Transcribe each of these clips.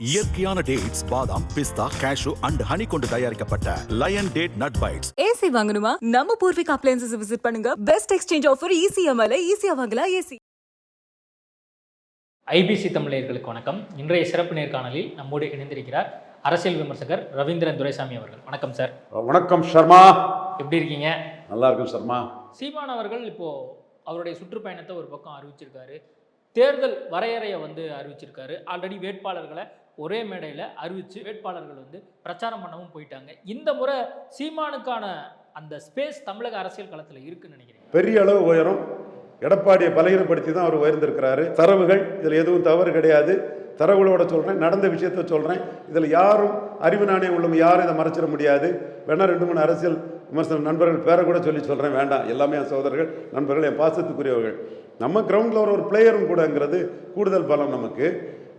இயற்கையான டேட்ஸ், பாதாம், பிஸ்தா, cash and honey கொண்டு தயாரிக்கப்பட்ட lion date nut bites. AC வாங்கணுமா? நம்ம பூர்விகா அப்ளையன்சஸ் விசிட் பண்ணுங்க. பெஸ்ட் எக்ஸ்சேஞ்ச் ஆஃபர் ECMல ஈஸியா வாங்கலாம் ஏசி. ஐபிசி தமிழர்களுக்கு வணக்கம். இன்றைய சிறப்பு நேர்காணலில் நம்மோடு இணைந்திருக்கிறார் அரசியல் விமர்சகர் ரவீந்திரன் துரைசாமி அவர்கள். வணக்கம் சார். வணக்கம் சர்மா. எப்படி இருக்கீங்க? நல்லா இருக்கும் சர்மா. சீமான் அவர்கள் இப்போ அவருடைய சுற்றுப்பயணத்தை ஒரு பக்கம் அறிவிச்சிருக்காரு. தேர்தல் வரையறையை அறிவிச்சிருக்காரு. ஆல்ரெடி வேட்பாளர்களை ஒரே மேடையில் அறிவித்து வேட்பாளர்கள் பிரச்சாரம் பண்ணவும் போயிட்டாங்க. இந்த முறை சீமானுக்கான அந்த ஸ்பேஸ் தமிழக அரசியல் களத்தில் இருக்குன்னு நினைக்கிறேன். பெரிய அளவு உயரம். எடப்பாடியை பலகீனப்படுத்தி தான் அவர் உயர்ந்திருக்கிறாரு. தரவுகள் இதில் எதுவும் தவறு கிடையாது. தரவுகளோட சொல்கிறேன், நடந்த விஷயத்த சொல்கிறேன். இதில் யாரும் அறிவு நாணயம் உள்ளவங்க யாரும் இதை மறைச்சிட முடியாது. வேணா 2-3 அரசியல் விமர்சன நண்பர்கள் பேரை கூட சொல்கிறேன். வேண்டாம், எல்லாமே என் சகோதரர்கள், நண்பர்கள், என் பாசத்துக்குரியவர்கள். நம்ம கிரவுண்டில் ஒரு பிளேயரும் கூடங்கிறது கூடுதல் பலம் நமக்கு.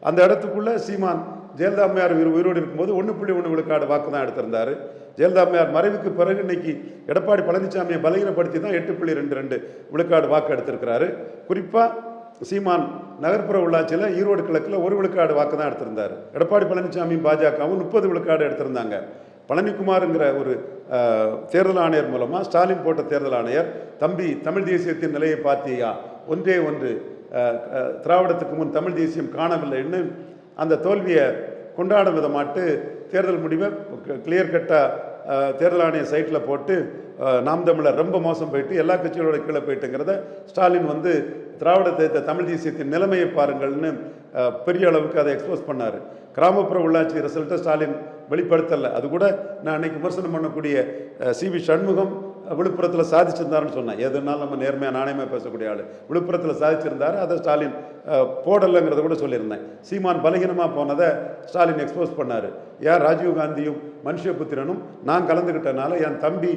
அந்த இடத்துக்குள்ளே சீமான் ஜெயலலிதா அம்மையார் உயிரோடு இருக்கும்போது 1.1 விழுக்காடு வாக்கு தான் எடுத்திருந்தார். ஜெயலலிதா அம்மையார் மறைவுக்கு பிறகு இன்னைக்கு எடப்பாடி பழனிசாமியை பலகீனப்படுத்தி தான் 8.22 விழுக்காடு வாக்கு எடுத்திருக்கிறாரு. குறிப்பாக சீமான் நகர்ப்புற உள்ளாட்சியில் ஈரோடு கிழக்கில் 1 விழுக்காடு வாக்கு தான் எடுத்திருந்தார். எடப்பாடி பழனிசாமி பாஜகவும் 30 விழுக்காடு எடுத்திருந்தாங்க. பழனிக்குமாருங்கிற ஒரு தேர்தல் ஆணையர் மூலமாக ஸ்டாலின் போட்ட தேர்தல் ஆணையர், தம்பி தமிழ் தேசியத்தின் நிலையை பார்த்தியா, ஒன்றே ஒன்று திராவிடத்துக்கு முன் தமிழ் தேசியம் காணவில்லைன்னு அந்த தோல்வியை கொண்டாடும் விதமாட்டு தேர்தல் முடிவை கிளியர் கட்டாக தேர்தல் ஆணைய சைட்டில் போட்டு நாம் தமிழர் ரொம்ப மோசம் போயிட்டு எல்லா கட்சிகளோட கீழே போயிட்டுங்கிறத ஸ்டாலின் திராவிட தமிழ் தேசியத்தின் நிலைமையை பாருங்கள்னு பெரிய அளவுக்கு அதை எக்ஸ்போஸ் பண்ணார். கிராமப்புற உள்ளாட்சி ரிசல்ட்டை ஸ்டாலின் வெளிப்படுத்தலை. அது கூட நான் அன்னைக்கு விமர்சனம் பண்ணக்கூடிய சிவி சண்முகம் விழுப்புரத்தில் சாதிச்சிருந்தாருன்னு சொன்னேன். எதுனாலும் நம்ம நேர்மையாக நாணயமாக பேசக்கூடிய ஆள் விழுப்புரத்தில் சாதிச்சிருந்தார். அதை ஸ்டாலின் போடலைங்கிறத கூட சொல்லியிருந்தேன். சீமான் பலகீனமாக போனதை ஸ்டாலின் எக்ஸ்போஸ் பண்ணார். ஏன் ராஜீவ்காந்தியும் மனுஷபுத்திரனும் நான் கலந்துக்கிட்டனால, என் தம்பி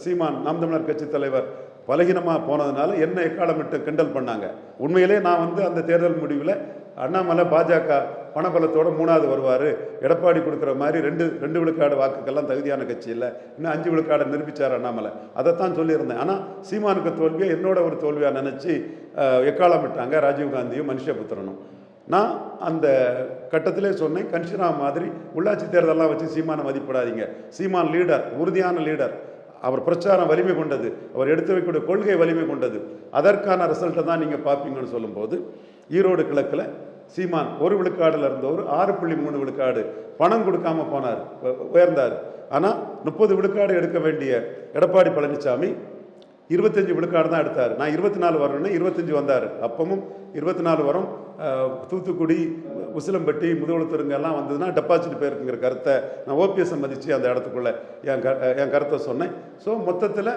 சீமான் நாம் தமிழர் கட்சி தலைவர் பலகீனமாக போனதுனால என்ன எக்காலமிட்டு கிண்டல் பண்ணாங்க. உண்மையிலே நான் அந்த தேர்தல் முடிவில் அண்ணாமலை பாஜக பணபலத்தோடு 3வது வருவார், எடப்பாடி கொடுக்குற மாதிரி 2 விழுக்காடு வாக்குக்கெல்லாம் தகுதியான கட்சி இல்லை, இன்னும் 5 விழுக்காடை நிரூபித்தார் அண்ணாமலை. அதைத்தான் சொல்லியிருந்தேன். ஆனால் சீமானுக்கு தோல்வியை என்னோட ஒரு தோல்வியாக நினச்சி எக்காலமிட்டாங்க ராஜீவ்காந்தியும் மனுஷபுத்திரனும். நான் அந்த கட்டத்திலே சொன்னேன், கன்ஷினா மாதிரி உள்ளாட்சி தேர்தலெல்லாம் வச்சு சீமானை மதிப்பிடாதீங்க. சீமான் லீடர், உறுதியான லீடர். அவர் பிரச்சாரம் வலிமை கொண்டது, அவர் எடுத்து வைக்கக்கூடிய கொள்கை வலிமை கொண்டது. அதற்கான ரிசல்ட்டை தான் நீங்கள் பார்ப்பீங்கன்னு சொல்லும்போது ஈரோடு கிழக்கில் சீமான் 1 விழுக்காடுல இருந்தவர் 6.3 விழுக்காடு பணம் கொடுக்காம போனார், உயர்ந்தார். ஆனால் 30 விழுக்காடு எடுக்க வேண்டிய எடப்பாடி பழனிசாமி 25 விழுக்காடு தான் எடுத்தார். நான் 24 வரணும்னா 25 வந்தார். அப்பவும் 24 வரும். தூத்துக்குடி, உசிலம்பட்டி, முதுகுளத்தூருங்க எல்லாம் வந்ததுன்னா டெபாசிட் போயிருக்குங்கிற கருத்தை நான் ஓபிஎஸ் மதித்து அந்த இடத்துக்குள்ளே என் கருத்தை சொன்னேன். ஸோ மொத்தத்தில்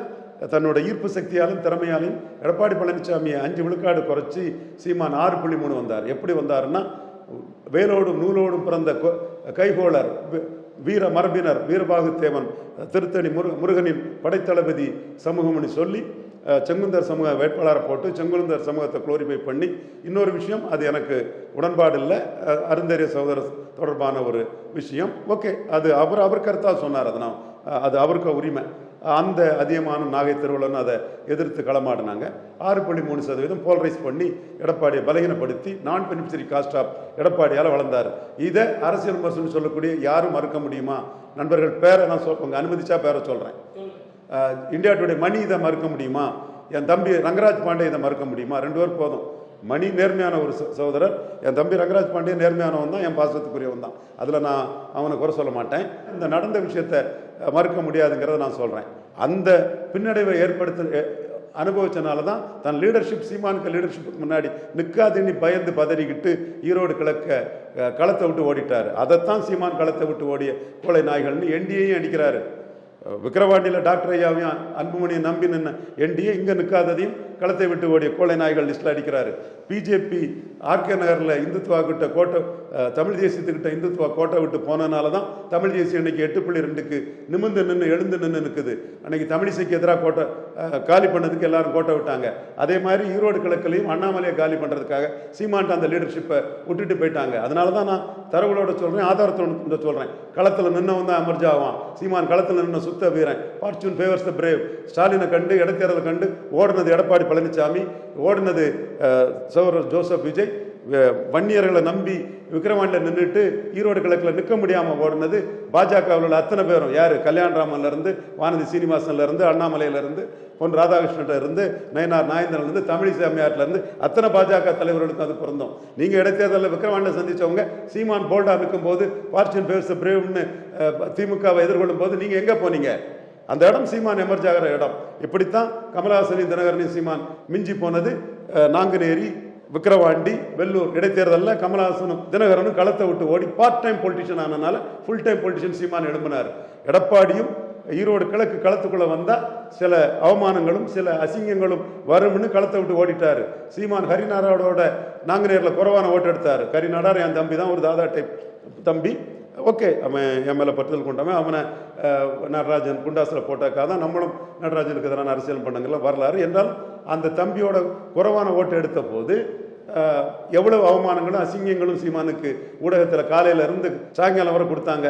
தன்னோட ஈர்ப்பு சக்தியாலும் திறமையாலையும் எடப்பாடி பழனிசாமியை 5 விழுக்காடு குறைச்சி சீமான் 6.3 வந்தார். எப்படி வந்தாருன்னா, வேலோடும் நூலோடும் பிறந்த கைகோளர் வீர மரபினர் வீரபாகுத்தேவன் திருத்தணி முருகனின் படைத்தளபதி சமூகம்னு சொல்லி செங்குந்தர் சமூக வேட்பாளரை போட்டு செங்குந்தர் சமூகத்தை குளோரிஃபை பண்ணி, இன்னொரு விஷயம் அது எனக்கு உடன்பாடு இல்லை, அருந்தரிய சகோதர தொடர்பான ஒரு விஷயம். ஓகே, அது அவர் கருத்தாக சொன்னார். அது அவருக்கு உரிமை. அந்த அதிகமான நாகை திருவள்ளுவன் அதை எதிர்த்து களமாடினாங்க. 6.3% போல்ரைஸ் பண்ணி எடப்பாடியை பலகீனப்படுத்தி நான் பெனிஃபிஷரி காஸ்ட் ஆஃப் எடப்பாடியால் வளர்ந்தார். இதை அரசியல் விமர்சனம் சொல்லக்கூடிய யாரும் மறுக்க முடியுமா? நண்பர்கள் பேரை நான் உங்கள் அனுமதிச்சா பேரை சொல்கிறேன். இந்தியா டுடே மணி இதை மறுக்க முடியுமா? என் தம்பி ரங்கராஜ் பாண்டே இதை மறுக்க முடியுமா? 2 பேர் போதும். மணி நேர்மையான ஒரு சகோதரர், என் தம்பி ரங்கராஜ் பாண்டே நேர்மையானவன் தான், என் பாசத்துக்குரியவன் தான். அதில் நான் அவனை குறை சொல்ல மாட்டேன். இந்த நடந்த விஷயத்தை மறுக்க முடியாதுங்கிறத நான் சொல்கிறேன். அந்த பின்னடைவை அனுபவிச்சனால தான் தன் லீடர்ஷிப், சீமானுக்கு லீடர்ஷிப்புக்கு முன்னாடி நிற்காதுன்னு பயந்து பதறிக்கிட்டு ஈரோடு கிழக்க களத்தை விட்டு ஓடிட்டார். அதைத்தான் சீமான் களத்தை விட்டு ஓடிய கோழை நாய்கள்னு என்டிஏயும் அடிக்கிறாரு. விக்கிரவாண்டியில் டாக்டர் ஐயாவையும் அன்புமணியை நம்பி நின்று என்டிஏ இங்கே நிற்காததையும் களத்தை விட்டு ஓடிய கோழை நாய்கள் லிஸ்ட்டில் அடிக்கிறாரு. பிஜேபி ஆர்கே நகரில் இந்துத்துவா கிட்ட கோட்டை, தமிழ் தேசியத்துக்கிட்ட இந்துத்துவா கோட்டை விட்டு போனதுனால தான் தமிழ் தேசியம் இன்னைக்கு 8.2க்கு நிமிர்ந்து நின்று எழுந்து நின்று நிற்குது. அன்னைக்கு தமிழிசைக்கு எதிராக கோட்டை காலி பண்ணதுக்கு எல்லாரும் கோட்டை விட்டாங்க. அதே மாதிரி ஈரோடு கிழக்குலையும் அண்ணாமலையை காலி பண்ணுறதுக்காக சீமான்ட்டு அந்த லீடர்ஷிப்பை விட்டுட்டு போயிட்டாங்க. அதனால தான் நான் தரவுகளோட சொல்கிறேன், ஆதாரத்தோட சொல்கிறேன். களத்தில் நின்னவன் தான் அமர்ஜா ஆவான். சீமான் களத்தில் நின்ன சுத்த வீரன். ஃபார்ச்சூன் ஃபேவர்ஸ் த பிரேவ். ஸ்டாலினை கண்டு இடைத்தேர்தலை கண்டு ஓடினது எடப்பாடி பழனிசாமி, ஓடினது சகோதரர் ஜோசப் விஜய், வன்னியர்களை நம்பி விக்கிரவாண்டியில் நின்றுட்டு ஈரோடு கிழக்கில் நிற்க முடியாமல் ஓடினது பாஜகவில் உள்ள அத்தனை பேரும். யார்? கல்யாணராமன்லேருந்து, வானதி சீனிவாசன்லேருந்து, அண்ணாமலையிலேருந்து, பொன் ராதாகிருஷ்ணன் இருந்து, நயனார் நாயந்திரன்லேருந்து, தமிழிசை அம்மையார்லேருந்து அத்தனை பாஜக தலைவர்களுக்கும் அது பொருந்தும். நீங்கள் இடைத்தேர்தலில் விக்கிரவாண்டியில் சந்தித்தவங்க சீமான் போல்டாக இருக்கும்போது பார்ட்டியன் பேர்ஸ் பிரேவ்னு திமுகவை எதிர்கொள்ளும் போது நீங்கள் எங்கே போனீங்க? அந்த இடம் சீமான் எமர்ஜ் ஆகிற இடம். இப்படித்தான் கமலஹாசனின் தினகரனின் சீமான் மிஞ்சி போனது. நாங்குநேரி, விக்கிரவாண்டி, வெள்ளூர் இடைத்தேர்தலில் கமலஹாசனும் தினகரனும் களத்தை விட்டு ஓடி பார்ட் டைம் பொலிட்டிஷியன் ஆனதுனால ஃபுல் டைம் பொலிட்டிஷியன் சீமான் எழும்பினார். எடப்பாடியும் ஈரோடு கிழக்கு களத்துக்குள்ள வந்தா சில அவமானங்களும் சில அசிங்கங்களும் வரும்னு களத்தை விட்டு ஓடிட்டாரு. சீமான் ஹரிநாடாரோட நாங்குநேரில் குறைவான ஓட்டு எடுத்தார். ஹரிநாடார் என் தம்பி தான், ஒரு தாதா டைப் தம்பி. ஓகே, அவன் என் மேலே பற்றுதல் கொண்டவன். அவனை நடராஜன் குண்டாசில் போட்டாக்காக தான் நம்மளும் நடராஜனுக்கு எதிரான அரசியல் பண்ணங்கள வரலாறு. என்றாலும் அந்த தம்பியோட குறைவான ஓட்டு எடுத்த போது எவ்வளவு அவமானங்களும் அசிங்கங்களும் சீமானுக்கு ஊடகத்தில் காலையில இருந்து சாயங்காலம் வரை கொடுத்தாங்க.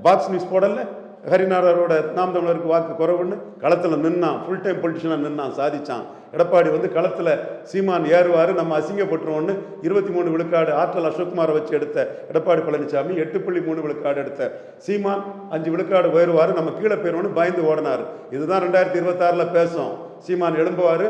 பாக்ஸ் நியூஸ் போடல, ஹரிநாடரோட நாம் தமிழருக்கு வாக்கு குறைவுன்னு களத்தில் நின்னான். ஃபுல் டைம் பொலிட்டிஷனாக நின்னான், சாதிச்சான். எடப்பாடி வந்து களத்தில் சீமான் ஏறுவார், நம்ம அசிங்கப்பட்டுருவோன்னு 23 விழுக்காடு ஆற்றல் அசோக்குமாரை வச்சு எடுத்த எடப்பாடி பழனிசாமி 8.3 விழுக்காடு எடுத்த சீமான் 5 விழுக்காடு உயர்வார், நம்ம கீழே போயிடுவோன்னு பயந்து ஓடினார். இதுதான் 2026 பேசும். சீமான் எழும்புவார்.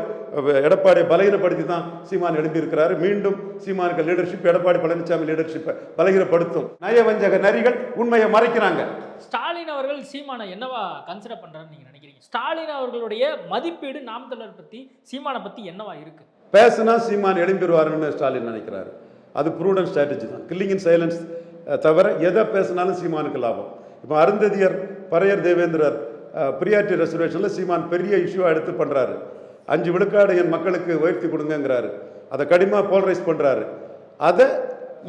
எடப்பாடியை பலகீனப்படுத்தி தான் சீமான் எழும்பியிருக்கிறாரு. மீண்டும் சீமானுக்கு லீடர்ஷிப் எடப்பாடி பழனிசாமி லீடர்ஷிப்பை பலகீனப்படுத்தும். நயவஞ்சக நரிகள் உண்மையை மறைக்கிறாங்க. ஸ்டாலின் அவர்கள் சீமானை என்னவா கன்சிடர் பண்றாருன்னு நீங்க நினைக்கிறீங்க? ஸ்டாலின் அவர்களுடைய மதிப்பீடு நாம் தமிழர் பத்தி, சீமானை பத்தி என்னவா இருக்கு? பேசுனா சீமான் எழும்பிடுவாருன்னு ஸ்டாலின் நினைக்கிறாரு. அது ப்ரூடன்ட் ஸ்ட்ராட்டஜி தான். கில்லிங் இன் சைலன்ஸ் தவிர எதை பேசினாலும் சீமானுக்கு லாபம். இப்போ அருந்ததியர், பறையர் தேவேந்திரர் பிரியாரிட்டி ரெசர்வேஷனில் சீமான் பெரிய இஷ்யூவாக எடுத்து பண்ணுறாரு. 5 விழுக்காடு என் மக்களுக்கு உயர்த்தி கொடுங்கிறாரு. அதை கடினமாக போலரைஸ் பண்ணுறாரு. அதை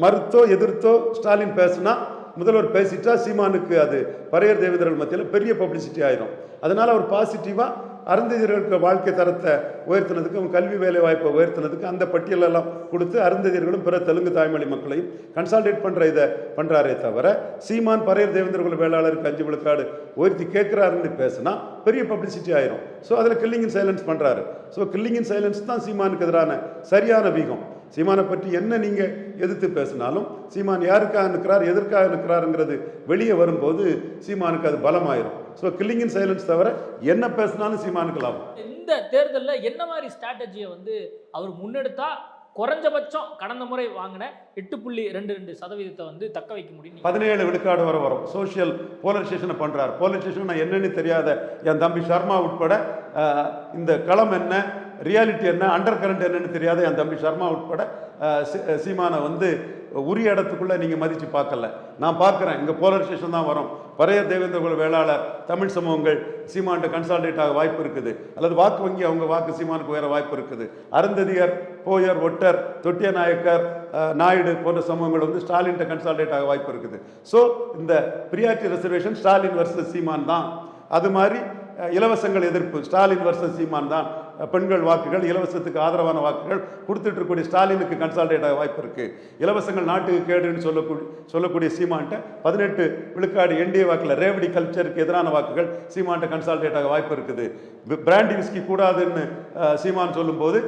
மறுத்தோ எதிர்த்தோ ஸ்டாலின் பேசுனா, முதல்வர் பேசிட்டா சீமானுக்கு அது பறையர் தேவேந்திரர்கள் மத்தியில் பெரிய பப்ளிசிட்டி ஆயிரும். அதனால அவர் பாசிட்டிவாக அருந்ததியர்களுக்கு வாழ்க்கை தரத்தை உயர்த்தினதுக்கு, அவங்க கல்வி வேலை வாய்ப்பை உயர்த்தினதுக்கு அந்த பட்டியலெல்லாம் கொடுத்து அருந்ததியர்களும் பிற தெலுங்கு தாய்மொழி மக்களையும் கன்சால்டேட் பண்ணுற இதை பண்ணுறாரே தவிர சீமான் பறையர் தேவேந்திரர்கள் வேளாளருக்கு 5 விழுக்காடு உயர்த்தி கேட்குறாருன்னு பேசினா பெரிய பப்ளிசிட்டி ஆயிரும். ஸோ அதில் கில்லிங் இன் சைலன்ஸ் பண்ணுறாரு. ஸோ கில்லிங் இன் சைலன்ஸ் தான் சீமானுக்கு எதிரான சரியான வீகம். சீமானை பற்றி என்ன நீங்கள் எதிர்த்து பேசினாலும் சீமான் யாருக்காக நிற்கிறார், எதற்காக நிற்கிறாருங்கிறது வெளியே வரும்போது சீமானுக்கு அது பலமாயிரும். ஸோ கில்லிங் இன் சைலன்ஸ் தவிர என்ன பேசினாலும் சீமானுக்கு லாபம். இந்த தேர்தலில் என்ன மாதிரி ஸ்ட்ராட்டஜியை வந்து அவர் முன்னெடுத்தா குறைஞ்சபட்சம் கடந்த முறை வாங்கின 8.22% வந்து தக்க வைக்க முடியும்? 17 விழுக்காடு வரை வரும். சோசியல் போலரைசேஷனை பண்றாரு. போலரைசேஷன் என்னன்னு தெரியாத என் தம்பி சர்மா உட்பட, இந்த களம் என்ன, ரியாலிட்டி என்ன, அண்டர் கரண்ட் என்னன்னு தெரியாத என் தம்பி சர்மா உட்பட சீமானை வந்து உரிய இடத்துக்குள்ள நீங்க மதிச்சு பார்க்கல. நான் பார்க்கிறேன், இங்க போலரைசேஷன் தான் வரும். பறையர் தேவேந்திர வேளாளர் தமிழ் சமூகங்கள் சீமான்ட்ட கன்சால்டேட் ஆக வாய்ப்பு இருக்குது, அல்லது வாக்கு வங்கி அவங்க வாக்கு சீமானுக்கு உயர வாய்ப்பு இருக்குது. அருந்ததியர், போயர், ஒட்டர், தொட்டிய நாயக்கர், நாயுடு போன்ற சமூகங்கள் வந்து ஸ்டாலின்ட்ட கன்சால்டேட் ஆக வாய்ப்பு இருக்குது. ஸோ இந்த பிரியாரிட்டி ரெசர்வேஷன் ஸ்டாலின் வர்சஸ் சீமான் தான். அது மாதிரி இலவசங்கள் எதிர்ப்பு ஸ்டாலின் வர்சஸ் சீமான் தான். பெண்கள் வாக்குகள், இலவசத்துக்கு ஆதரவான வாக்குகள் கொடுத்துட்டு இருக்கக்கூடிய ஸ்டாலினுக்கு கன்சால்டேட் ஆக வாய்ப்பு இருக்கு. இலவசங்கள் நாட்டுக்கு கேடுன்னு சொல்லக்கூடிய சீமான்ட்ட 18 விழுக்காடு என்டிஏ வாக்குல ரேவடி கல்ச்சருக்கு எதிரான வாக்குகள் சீமான்ட்ட கன்சால்டேட் ஆக வாய்ப்பு இருக்குது. பிராண்டி விஸ்கி கூடாதுன்னு சீமான் சொல்லும்போது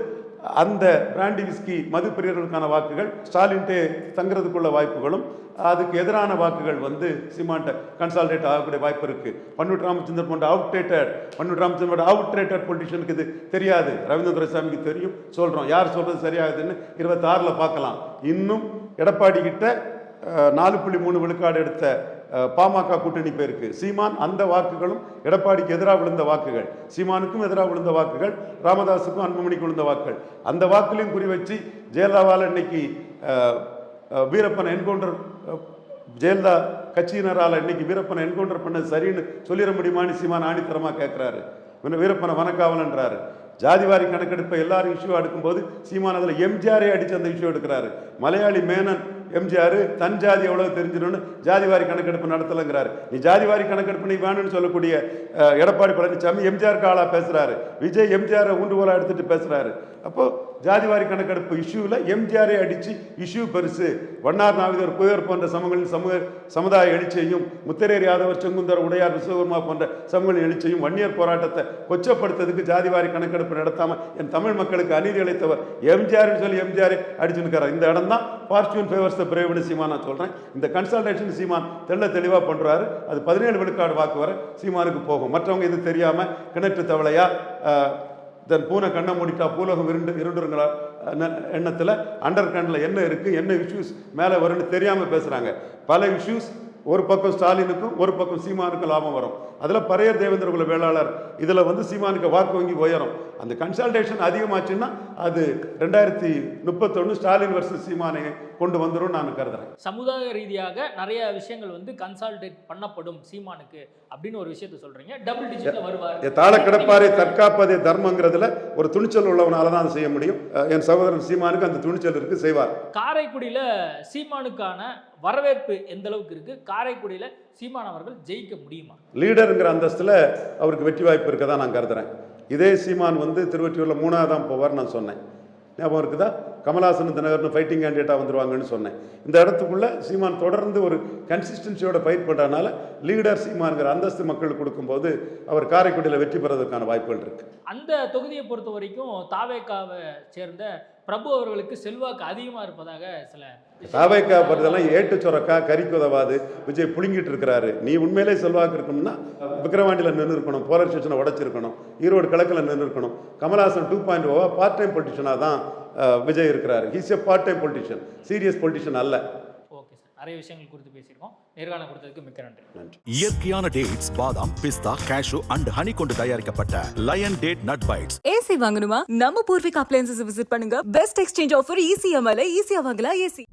அந்த பிராண்டி விஸ்கி மது பிரியர்களுக்கான வாக்குகள் ஸ்டாலின்ட்டே தங்குறதுக்குள்ள வாய்ப்புகளும், அதுக்கு எதிரான வாக்குகள் வந்து சீமான்ட்ட கன்சால்டேட் ஆகக்கூடிய வாய்ப்பு இருக்கு. பன்னூர் ராமச்சந்திரன் போன்ற பன்னூர் ராமச்சந்திரோட அவுட்ரேட்டட் பொலிட்டிஷியனுக்கு இது தெரியாது. ரவீந்திர துரைசாமிக்கு தெரியும். சொல்றோம், யார் சொல்றது சரியாகுதுன்னு 26 பார்க்கலாம். இன்னும் எடப்பாடி கிட்ட 4.3 விழுக்காடு எடுத்த பாமக கூட்டணி பேருக்கு சீமான் அந்த வாக்குகளும் எடப்பாடிக்கு எதிராக விழுந்த வாக்குகள், சீமானுக்கும் எதிராக விழுந்த வாக்குகள், ராமதாஸுக்கும் அன்புமணிக்கு விழுந்த வாக்குகள். அந்த வாக்குலையும் குறி வச்சு ஜெயலலிதாவால் இன்னைக்கு வீரப்பனை என்கவுண்டர், ஜெயலலிதா கட்சியினரால் இன்னைக்கு வீரப்பனை என்கவுண்டர் பண்ண சரின்னு சொல்லிட முடியுமான்னு சீமான் ஆணித்தரமாக கேட்கிறாரு. வீரப்பனை வனக்காவலன்றாரு. ஜாதிவாரி கணக்கெடுப்பை எல்லாரும் இஷ்யூ எடுக்கும்போது சீமான் அதில் எம்ஜிஆரே அடித்து அந்த இஷ்யூ எடுக்கிறாரு. மலையாளி மேனன் எம்ஜிஆர் தன் ஜாதி எவ்வளவு தெரிஞ்சிடணும்னு ஜாதிவாரி கணக்கெடுப்பு நடத்தலைங்கிறாரு. நீ ஜாதிவாரி கணக்கெடுப்பு நீ வேணும்னு சொல்லக்கூடிய எடப்பாடி பழனிசாமி எம்ஜிஆர் காலா பேசுறாரு. விஜய் எம்ஜிஆரை ஊண்டுகோலா எடுத்துட்டு பேசுறாரு. அப்போ ஜாதிவாரி கணக்கெடுப்பு இஷ்யூவில் எம்ஜிஆரை அடித்து இஷ்யூ பெருசு, வண்ணார் நாவிதர் புயர் போன்ற சமுதாய எழுச்சியையும், முத்திரையர் யாதவர் செங்குந்தர் உடையார் விஸ்வகர்மா போன்ற சமூக எழுச்சியையும், வன்னியர் போராட்டத்தை கொச்சப்படுத்ததுக்கு ஜாதிவாரி கணக்கெடுப்பு நடத்தாமல் என் தமிழ் மக்களுக்கு அநீதி இழைத்தவர் எம்ஜிஆர்னு சொல்லி எம்ஜிஆரை அடிச்சு நிற்கிறார். இந்த இடம் தான் ஃபார்ச்சூன் ஃபேவர்ஸ் த பிரேவ்னு சீமான் நான் சொல்கிறேன். இந்த கன்சல்டேஷன் சீமான் தெளிவாக பண்ணுறாரு. அது 17 விழுக்காடு வாக்கு வர சீமானுக்கு போகும். மற்றவங்க இது தெரியாமல் கிணற்று தவளையா தன் பூனை கண்ணை மூடிட்டா பூலகம் இருண்டுருங்களா எண்ணத்தில் அண்டர் கண்ணில் என்ன இருக்குது, என்ன இஷ்யூஸ் மேலே வரும்னு தெரியாமல் பேசுகிறாங்க. பல இஷ்யூஸ் ஒரு பக்கம் ஸ்டாலினுக்கும் ஒரு பக்கம் சீமானுக்கும் லாபம் வரும். அதில் பரையர் தேவேந்திர குல வேளாளர் இதில் வந்து சீமானுக்கு வாக்கு வங்கி உயரும். அந்த கன்சல்டேஷன் அதிகமாச்சுன்னா அது 2031 ஸ்டாலின் வர்சஸ் சீமானை கொண்டு வந்துடும் நான் கருதுறேன். சமுதாய ரீதியாக நிறைய விஷயங்கள் வந்து கன்சால்டேட் பண்ணப்படும் சீமானுக்கு அப்படின்னு ஒரு விஷயத்த சொல்றீங்க. டபுள் டிஜிட்ல வருவார். தாழ கிடப்பாரை தற்காப்பதே தர்மங்கிறதுல ஒரு துணிச்சல் உள்ளவனால தான் செய்ய முடியும். என் சகோதரன் சீமானுக்கு அந்த துணிச்சல் இருக்கு, செய்வார். காரைக்குடியில சீமானுக்கான வரவேற்பு எந்த அளவுக்கு இருக்கு? காரைக்குடியில சீமான் அவர்கள் ஜெயிக்க முடியுமா? லீடருங்கிற அந்தஸ்துல அவருக்கு வெற்றி வாய்ப்பு இருக்கதா நான் கருதுறேன். இதே சீமான் வந்து திருவொற்றியூர்ல 3ஆவது போவார் நான் சொன்னேன். ஞாபகம் இருக்குதா? கமலாசன் தினகரன் ஃபைட்டிங் கேண்டிடேட்டாக வந்துருவாங்கன்னு சொன்னேன். இந்த இடத்துக்குள்ள சீமான் தொடர்ந்து ஒரு கன்சிஸ்டன்சியோட ஃபைட் பண்ணுறதுனால லீடர் சீமான்கிற அந்தஸ்து மக்களுக்கு கொடுக்கும்போது அவர் காரைக்குடியில் வெற்றி பெறதுக்கான வாய்ப்புகள் இருக்கு. அந்த தொகுதியை பொறுத்த வரைக்கும் தாவேகாவை சேர்ந்த பிரபு அவர்களுக்கு செல்வாக்கு அதிகமாக இருப்பதாக சில தாவேகா படுறதெல்லாம் ஏட்டு சொரக்கா கறிக்கு உதவாது, விஜய் புழுங்கிட்டு இருக்கிறாரு. நீ உண்மையிலே செல்வாக்கு இருக்கணும்னா விக்கிரவாண்டியில் நின்று இருக்கணும், போலர் ஸ்டேஷனை உடைச்சிருக்கணும், ஈரோடு கிழக்கில் நின்று இருக்கணும். கமல்ஹாசன் 2.0 பார்ட் டைம் பொலிட்டிஷனாக தான் விஜய் இருக்கிறார். He's a part time politician, serious politician அல்ல. ஓகே சார், நிறைய விஷயங்கள் குறித்து பேசியிருக்கோம். நேர்காணல் கொடுத்ததுக்கு மிக்க நன்றி. இயற்கையான டேட்ஸ், பாதாம், பிஸ்தா, கேஷு அண்ட் ஹனி கொண்டு தயாரிக்கப்பட்ட lion date nut bites. AC வாங்கணுமா? நம்ம பூர்விகா அப்ளையன்சஸ் விசிட் பண்ணுங்க. பெஸ்ட் எக்ஸ்சேஞ்ச் ஆஃபர் ECMல ஈஸியா வாங்கலாம் ஏசி.